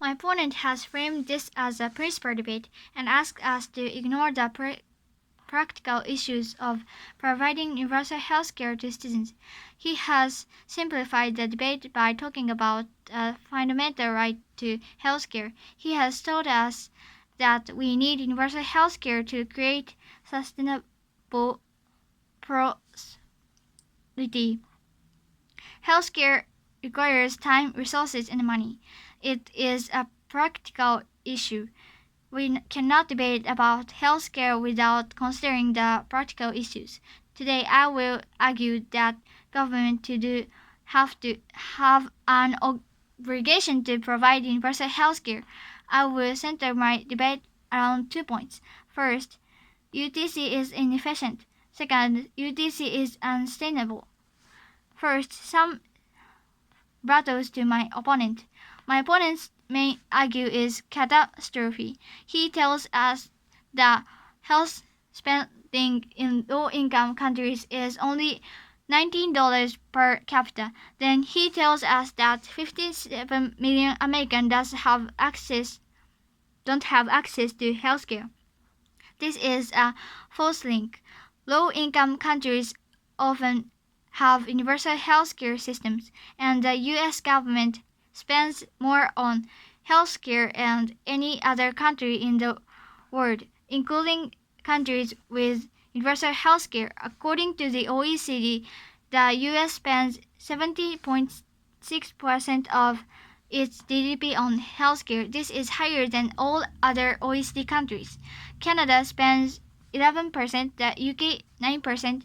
My opponent has framed this as a principal debate and asked us to ignore the practical issues of providing universal health care to citizens. He has simplified the debate by talking about a fundamental right to health care. He has told us that we need universal health care to create sustainable prosperity. Health care requires time, resources, and money. It is a practical issue. We cannot debate about healthcare without considering the practical issues. Today, I will argue that government have to have an obligation to provide universal healthcare. I will center my debate around 2 points. First, UTC is inefficient. Second, UTC is unsustainable. First, some battles to my opponent. My opponent's main argue is catastrophe. He tells us that health spending in low-income countries is only $19 per capita. Then he tells us that 57 million Americans don't have access to healthcare. This is a false link. Low-income countries often have universal healthcare systems, and the U.S. government spends more on healthcare than any other country in the world, including countries with universal healthcare. According to the OECD, the U.S. spends 70.6% of its GDP on healthcare. This is higher than all other OECD countries. Canada spends 11%, the UK 9%,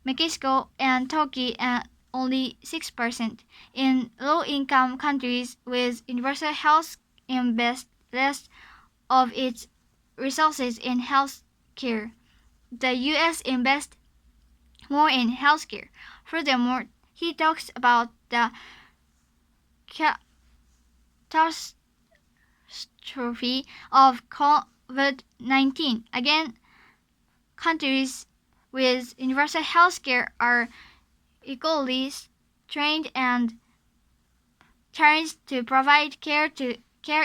Mexico and Turkey only 6%. In low-income countries with universal health invest less of its resources in health care. The U.S. invests more in health care. Furthermore, he talks about the catastrophe of COVID-19. Again, countries with universal health care are equally trained and challenged to provide care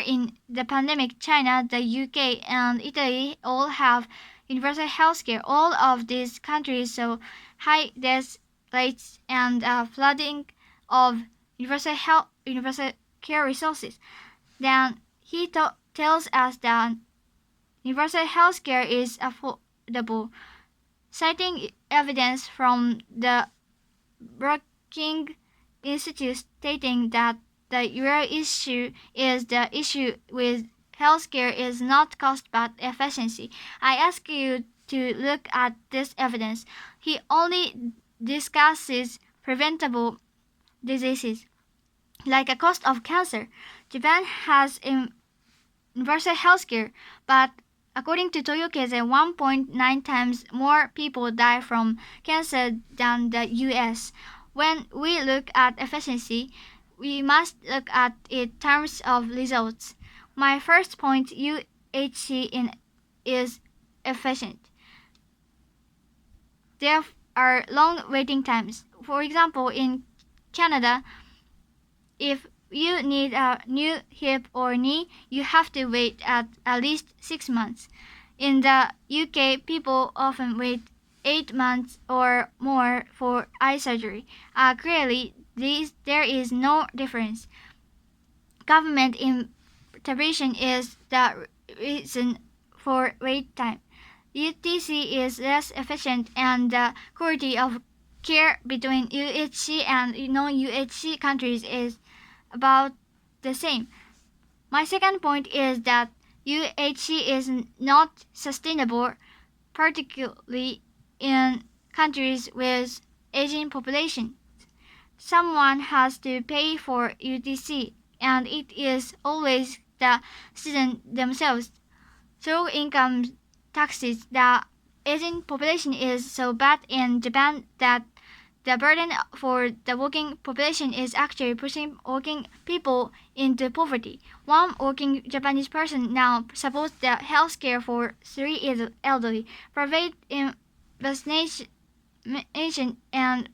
in the pandemic. China, the UK, and Italy all have universal health care. All of these countries saw high death rates and flooding of universal care resources. Then he tells us that universal health care is affordable, citing evidence from the Brookings Institute stating that the real issue with healthcare is not cost but efficiency. I ask you to look at this evidence. He only discusses preventable diseases, like a cost of cancer. Japan has universal healthcare, but according to Toyokeze, 1.9 times more people die from cancer than the US. When we look at efficiency, we must look at it in terms of results. My first point, UHC is efficient. There are long waiting times. For example, in Canada, if you need a new hip or knee, you have to wait at least 6 months. In the UK, people often wait 8 months or more for eye surgery. Clearly, there is no difference. Government intervention is the reason for wait time. UTC is less efficient, and the quality of care between UHC and non-UHC countries is about the same. My second point is that UHC is not sustainable, particularly in countries with aging population. Someone has to pay for UTC, and it is always the citizens themselves. Through income taxes, the aging population is so bad in Japan that the burden for the working population is actually pushing working people into poverty. One working Japanese person now supports the health care for 3 elderly. Private vaccination and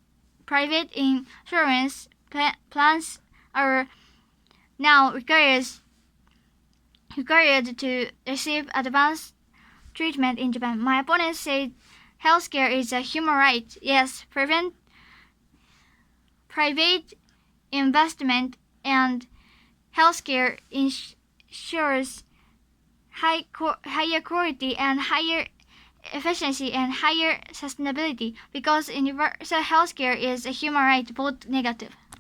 private insurance plans are now requires required to receive advanced treatment in Japan. My opponent said healthcare is a human right. Yes, private investment and healthcare ensures higher quality and higher efficiency and higher sustainability because universal healthcare is a human right, both negative.